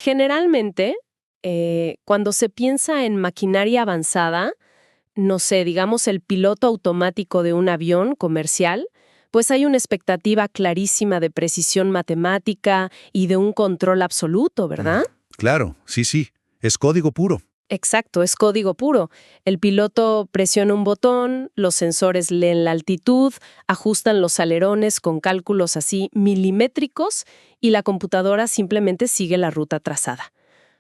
Generalmente, cuando se piensa en maquinaria avanzada, no sé, digamos el piloto automático de un avión comercial, pues hay una expectativa clarísima de precisión matemática y de un control absoluto, ¿verdad? Claro, sí, sí. Es código puro. Exacto, es código puro. El piloto presiona un botón, los sensores leen la altitud, ajustan los alerones con cálculos así milimétricos y la computadora simplemente sigue la ruta trazada.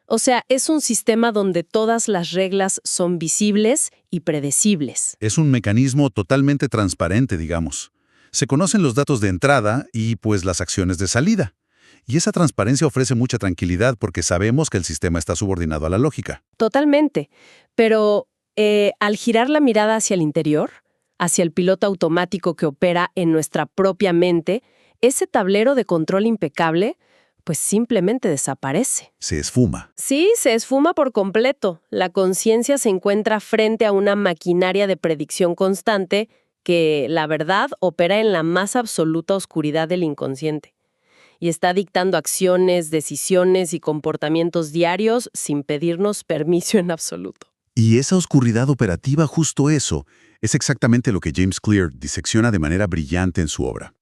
O sea, es un sistema donde todas las reglas son visibles y predecibles. Es un mecanismo totalmente transparente, digamos. Se conocen los datos de entrada y, pues, las acciones de salida. Y esa transparencia ofrece mucha tranquilidad porque sabemos que el sistema está subordinado a la lógica. Totalmente. Pero al girar la mirada hacia el interior, hacia el piloto automático que opera en nuestra propia mente, ese tablero de control impecable, pues simplemente desaparece. Se esfuma. Sí, se esfuma por completo. La conciencia se encuentra frente a una maquinaria de predicción constante que, la verdad, opera en la más absoluta oscuridad del inconsciente y está dictando acciones, decisiones y comportamientos diarios sin pedirnos permiso en absoluto. Y esa oscuridad operativa, justo eso, es exactamente lo que James Clear disecciona de manera brillante en su obra.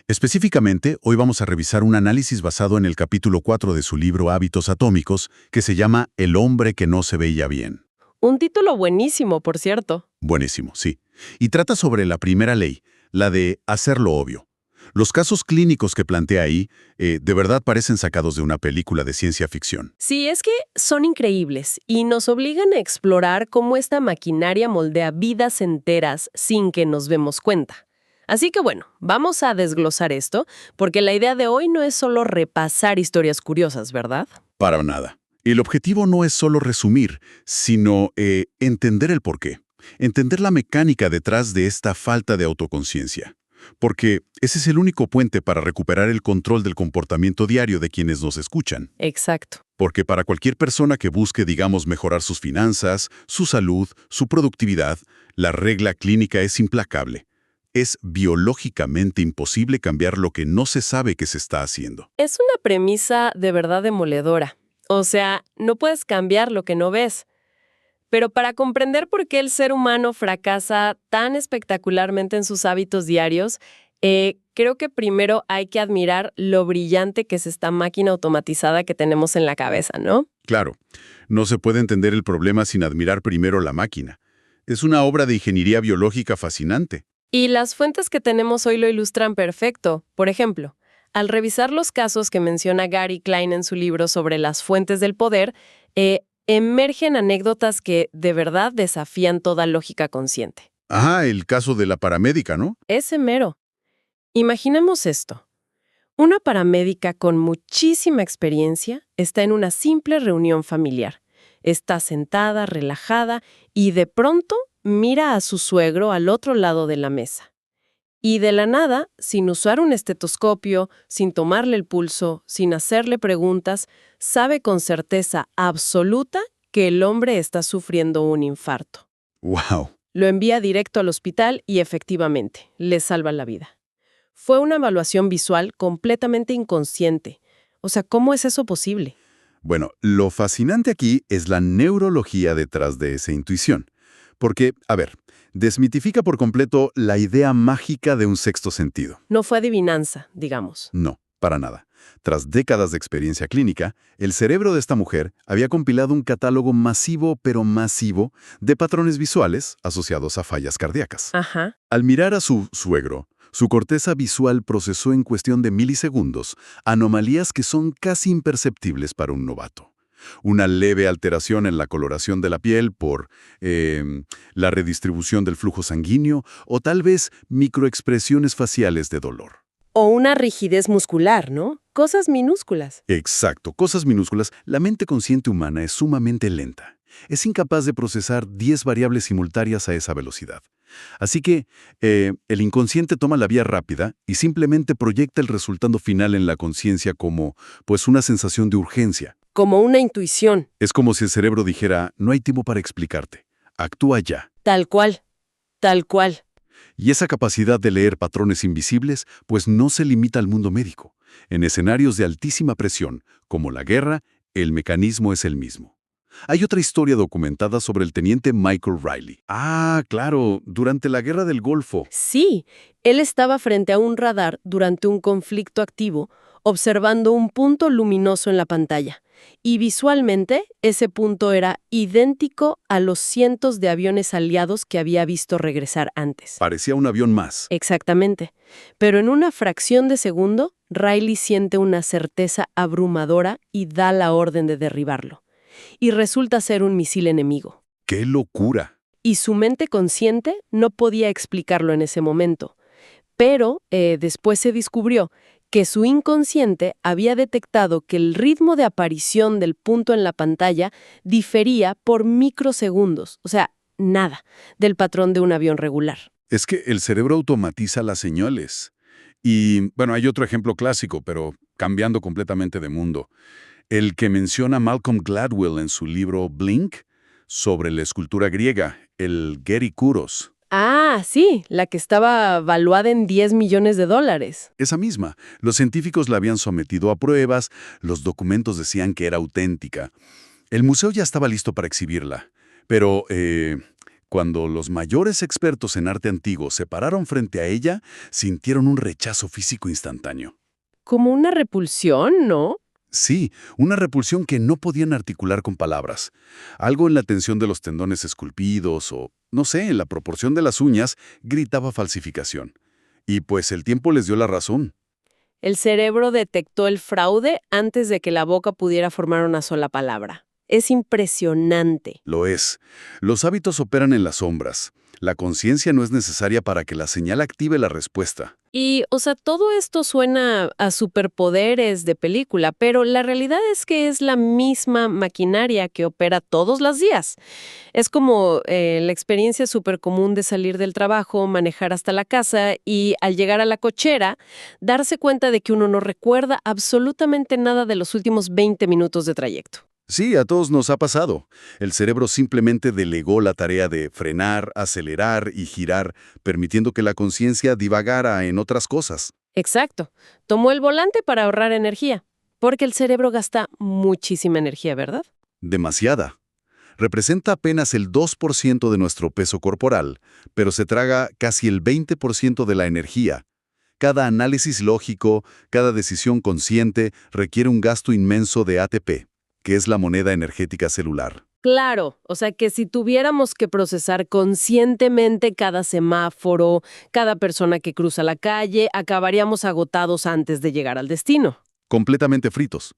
Específicamente, hoy vamos a revisar un análisis basado en el capítulo 4 de su libro Hábitos Atómicos, que se llama El hombre que no se veía bien. Un título buenísimo, por cierto. Buenísimo, sí. Y trata sobre la primera ley, la de hacer lo obvio. Los casos clínicos que plantea ahí de verdad parecen sacados de una película de ciencia ficción. Sí, es que son increíbles y nos obligan a explorar cómo esta maquinaria moldea vidas enteras sin que nos demos cuenta. Así que bueno, vamos a desglosar esto, porque la idea de hoy no es solo repasar historias curiosas, ¿verdad? Para nada. El objetivo no es solo resumir, sino entender el porqué. Entender la mecánica detrás de esta falta de autoconciencia. Porque ese es el único puente para recuperar el control del comportamiento diario de quienes nos escuchan. Exacto. Porque para cualquier persona que busque, digamos, mejorar sus finanzas, su salud, su productividad, la regla clínica es implacable. Es biológicamente imposible cambiar lo que no se sabe que se está haciendo. Es una premisa de verdad demoledora. O sea, no puedes cambiar lo que no ves. Pero para comprender por qué el ser humano fracasa tan espectacularmente en sus hábitos diarios, creo que primero hay que admirar lo brillante que es esta máquina automatizada que tenemos en la cabeza, ¿no? Claro, no se puede entender el problema sin admirar primero la máquina. Es una obra de ingeniería biológica fascinante. Y las fuentes que tenemos hoy lo ilustran perfecto. Por ejemplo, al revisar los casos que menciona Gary Klein en su libro sobre las fuentes del poder, emergen anécdotas que de verdad desafían toda lógica consciente. Ajá, el caso de la paramédica, ¿no? Ese mero. Imaginemos esto. Una paramédica con muchísima experiencia está en una simple reunión familiar. Está sentada, relajada, y de pronto mira a su suegro al otro lado de la mesa. Y de la nada, sin usar un estetoscopio, sin tomarle el pulso, sin hacerle preguntas, sabe con certeza absoluta que el hombre está sufriendo un infarto. ¡Wow! Lo envía directo al hospital y efectivamente, le salva la vida. Fue una evaluación visual completamente inconsciente. O sea, ¿cómo es eso posible? Bueno, lo fascinante aquí es la neurología detrás de esa intuición. Porque, a ver, desmitifica por completo la idea mágica de un sexto sentido. No fue adivinanza, digamos. No, para nada. Tras décadas de experiencia clínica, el cerebro de esta mujer había compilado un catálogo masivo, pero masivo, de patrones visuales asociados a fallas cardíacas. Ajá. Al mirar a su suegro, su corteza visual procesó en cuestión de milisegundos anomalías que son casi imperceptibles para un novato. Una leve alteración en la coloración de la piel por la redistribución del flujo sanguíneo o tal vez microexpresiones faciales de dolor. O una rigidez muscular, ¿no? Cosas minúsculas. Exacto, cosas minúsculas. La mente consciente humana es sumamente lenta. Es incapaz de procesar 10 variables simultáneas a esa velocidad. Así que el inconsciente toma la vía rápida y simplemente proyecta el resultado final en la conciencia como, pues, una sensación de urgencia. Como una intuición. Es como si el cerebro dijera, no hay tiempo para explicarte, actúa ya. Tal cual. Tal cual. Y esa capacidad de leer patrones invisibles, pues no se limita al mundo médico. En escenarios de altísima presión, como la guerra, El mecanismo es el mismo. Hay otra historia documentada sobre el teniente Michael Riley. Ah, claro, durante la Guerra del Golfo. Sí, él estaba frente a un radar durante un conflicto activo, observando un punto luminoso en la pantalla. Y visualmente, ese punto era idéntico a los cientos de aviones aliados que había visto regresar antes. Parecía un avión más. Exactamente. Pero en una fracción de segundo, Riley siente una certeza abrumadora y da la orden de derribarlo. Y resulta ser un misil enemigo. ¡Qué locura! Y su mente consciente no podía explicarlo en ese momento. Pero después se descubrió que su inconsciente había detectado que el ritmo de aparición del punto en la pantalla difería por microsegundos, o sea, nada, del patrón de un avión regular. Es que el cerebro automatiza las señales. Y, bueno, hay otro ejemplo clásico, pero cambiando completamente de mundo. El que menciona Malcolm Gladwell en su libro Blink, sobre la escultura griega, el Geri Kouros. Ah, sí, la que estaba valuada en $10 millones. Esa misma. Los científicos la habían sometido a pruebas, los documentos decían que era auténtica. El museo ya estaba listo para exhibirla. Pero, cuando los mayores expertos en arte antiguo se pararon frente a ella, sintieron un rechazo físico instantáneo. Como una repulsión, ¿no? Sí, una repulsión que no podían articular con palabras. Algo en la tensión de los tendones esculpidos o, no sé, en la proporción de las uñas, gritaba falsificación. Y pues el tiempo les dio la razón. El cerebro detectó el fraude antes de que la boca pudiera formar una sola palabra. Es impresionante. Lo es. Los hábitos operan en las sombras. La conciencia no es necesaria para que la señal active la respuesta. Y, o sea, todo esto suena a superpoderes de película, pero la realidad es que es la misma maquinaria que opera todos los días. Es como la experiencia súper común de salir del trabajo, manejar hasta la casa y al llegar a la cochera, darse cuenta de que uno no recuerda absolutamente nada de los últimos 20 minutos de trayecto. Sí, a todos nos ha pasado. El cerebro simplemente delegó la tarea de frenar, acelerar y girar, permitiendo que la conciencia divagara en otras cosas. Exacto. Tomó el volante para ahorrar energía, porque el cerebro gasta muchísima energía, ¿verdad? Demasiada. Representa apenas el 2% de nuestro peso corporal, pero se traga casi el 20% de la energía. Cada análisis lógico, cada decisión consciente requiere un gasto inmenso de ATP, que es la moneda energética celular. Claro, o sea que si tuviéramos que procesar conscientemente cada semáforo, cada persona que cruza la calle, acabaríamos agotados antes de llegar al destino. Completamente fritos.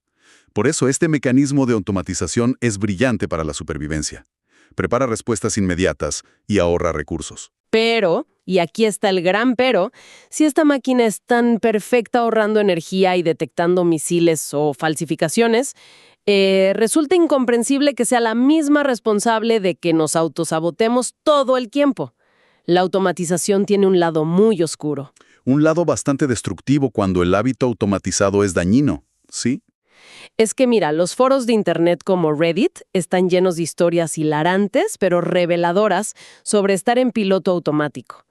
Por eso este mecanismo de automatización es brillante para la supervivencia. Prepara respuestas inmediatas y ahorra recursos. Pero, y aquí está el gran pero, si esta máquina es tan perfecta ahorrando energía y detectando misiles o falsificaciones, resulta incomprensible que sea la misma responsable de que nos autosabotemos todo el tiempo. La automatización tiene un lado muy oscuro. Un lado bastante destructivo cuando el hábito automatizado es dañino, ¿sí? Es que mira, los foros de internet como Reddit están llenos de historias hilarantes, pero reveladoras, sobre estar en piloto automático.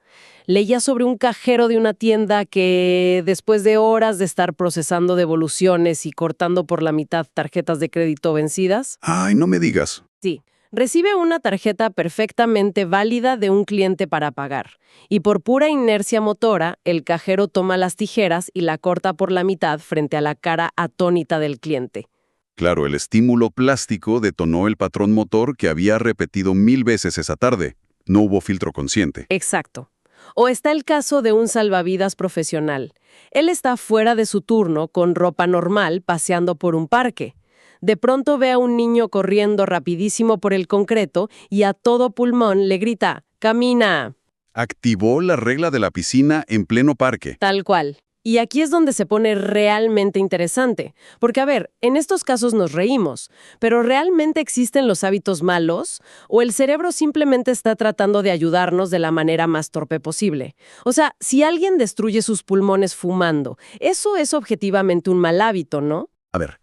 Leía sobre un cajero de una tienda que, después de horas de estar procesando devoluciones y cortando por la mitad tarjetas de crédito vencidas, Ay, no me digas. sí, recibe una tarjeta perfectamente válida de un cliente para pagar. Y por pura inercia motora, el cajero toma las tijeras y la corta por la mitad frente a la cara atónita del cliente. Claro, el estímulo plástico detonó el patrón motor que había repetido 1000 veces esa tarde. No hubo filtro consciente. Exacto. O está el caso de un salvavidas profesional. Él está fuera de su turno con ropa normal paseando por un parque. De pronto ve a un niño corriendo rapidísimo por el concreto y a todo pulmón le grita, ¡camina! Activó la regla de la piscina en pleno parque. Tal cual. Y aquí es donde se pone realmente interesante. Porque, a ver, en estos casos nos reímos, pero ¿realmente existen los hábitos malos? ¿O el cerebro simplemente está tratando de ayudarnos de la manera más torpe posible? O sea, si alguien destruye sus pulmones fumando, eso es objetivamente un mal hábito, ¿no? A ver,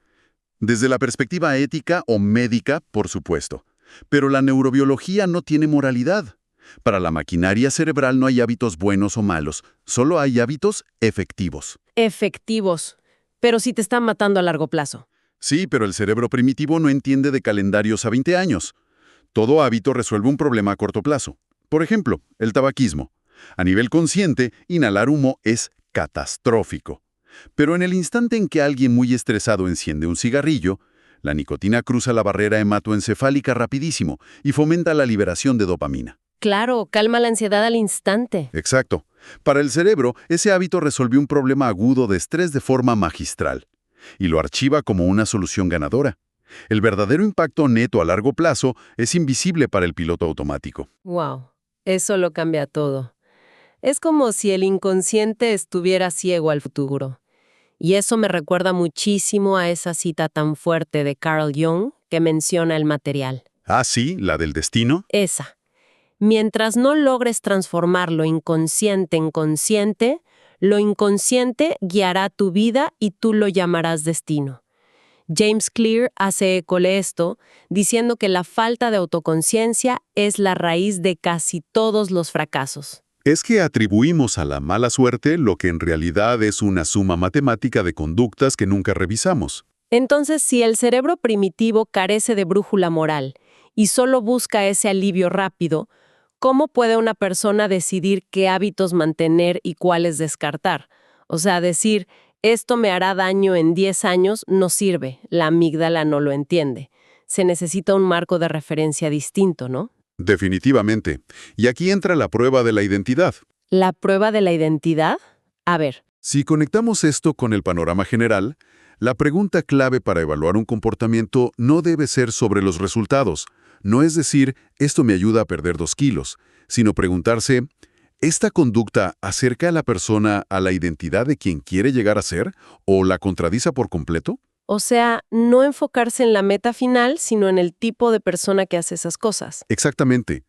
desde la perspectiva ética o médica, por supuesto. Pero la neurobiología no tiene moralidad. Para la maquinaria cerebral no hay hábitos buenos o malos, solo hay hábitos efectivos. Efectivos. Pero si te están matando a largo plazo. Sí, pero el cerebro primitivo no entiende de calendarios a 20 años. Todo hábito resuelve un problema a corto plazo. Por ejemplo, el tabaquismo. A nivel consciente, inhalar humo es catastrófico. Pero en el instante en que alguien muy estresado enciende un cigarrillo, la nicotina cruza la barrera hematoencefálica rapidísimo y fomenta la liberación de dopamina. Claro, calma la ansiedad al instante. Exacto. Para el cerebro, ese hábito resolvió un problema agudo de estrés de forma magistral y lo archiva como una solución ganadora. El verdadero impacto neto a largo plazo es invisible para el piloto automático. Wow, eso lo cambia todo. Es como si el inconsciente estuviera ciego al futuro. Y eso me recuerda muchísimo a esa cita tan fuerte de Carl Jung que menciona el material. Ah, sí, la del destino. Esa. Mientras no logres transformar lo inconsciente en consciente, lo inconsciente guiará tu vida y tú lo llamarás destino. James Clear hace eco de esto, diciendo que la falta de autoconciencia es la raíz de casi todos los fracasos. Es que atribuimos a la mala suerte lo que en realidad es una suma matemática de conductas que nunca revisamos. Entonces, si el cerebro primitivo carece de brújula moral y solo busca ese alivio rápido, ¿cómo puede una persona decidir qué hábitos mantener y cuáles descartar? O sea, decir, esto me hará daño en 10 años no sirve, la amígdala no lo entiende. Se necesita un marco de referencia distinto, ¿no? Definitivamente. Y aquí entra la prueba de la identidad. ¿La prueba de la identidad? A ver, Si conectamos esto con el panorama general, la pregunta clave para evaluar un comportamiento no debe ser sobre los resultados. No es decir, esto me ayuda a perder 2 kilos, sino preguntarse, ¿esta conducta acerca a la persona a la identidad de quien quiere llegar a ser o la contradice por completo? o sea, no enfocarse en la meta final, sino en el tipo de persona que hace esas cosas. Exactamente.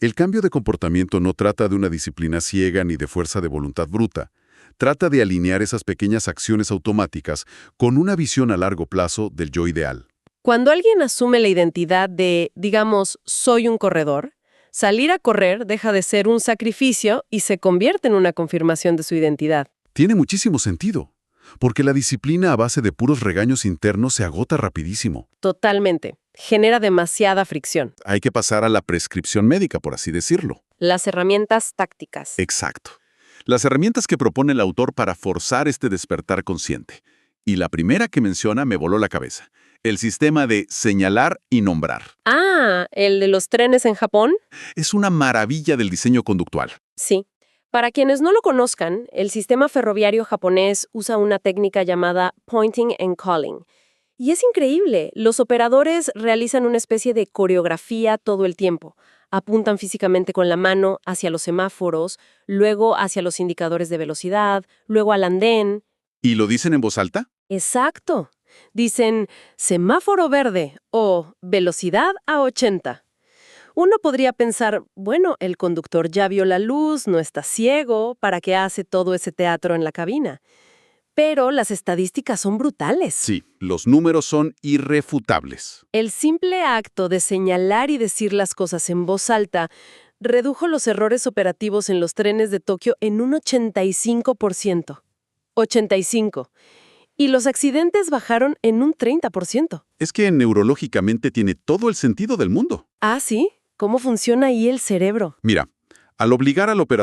El cambio de comportamiento no trata de una disciplina ciega ni de fuerza de voluntad bruta. Trata de alinear esas pequeñas acciones automáticas con una visión a largo plazo del yo ideal. Cuando alguien asume la identidad de, digamos, soy un corredor, salir a correr deja de ser un sacrificio y se convierte en una confirmación de su identidad. Tiene muchísimo sentido, porque la disciplina a base de puros regaños internos se agota rapidísimo. Totalmente. Genera demasiada fricción. Hay que pasar a la prescripción médica, por así decirlo. Las herramientas tácticas. Exacto. Las herramientas que propone el autor para forzar este despertar consciente. Y la primera que menciona me voló la cabeza. El sistema de señalar y nombrar. Ah, ¿el de los trenes en Japón? Es una maravilla del diseño conductual. Sí. Para quienes no lo conozcan, el sistema ferroviario japonés usa una técnica llamada pointing and calling. Y es increíble, los operadores realizan una especie de coreografía todo el tiempo. Apuntan físicamente con la mano hacia los semáforos, luego hacia los indicadores de velocidad, luego al andén. ¿Y lo dicen en voz alta? Exacto. Dicen semáforo verde o velocidad a 80. Uno podría pensar, bueno, el conductor ya vio la luz, no está ciego, ¿para qué hace todo ese teatro en la cabina? Pero las estadísticas son brutales. Sí, los números son irrefutables. El simple acto de señalar y decir las cosas en voz alta redujo los errores operativos en los trenes de Tokio en un 85%. 85%. Y los accidentes bajaron en un 30%. Es que neurológicamente tiene todo el sentido del mundo. Ah, ¿sí? ¿Cómo funciona ahí el cerebro? Mira, al obligar al operador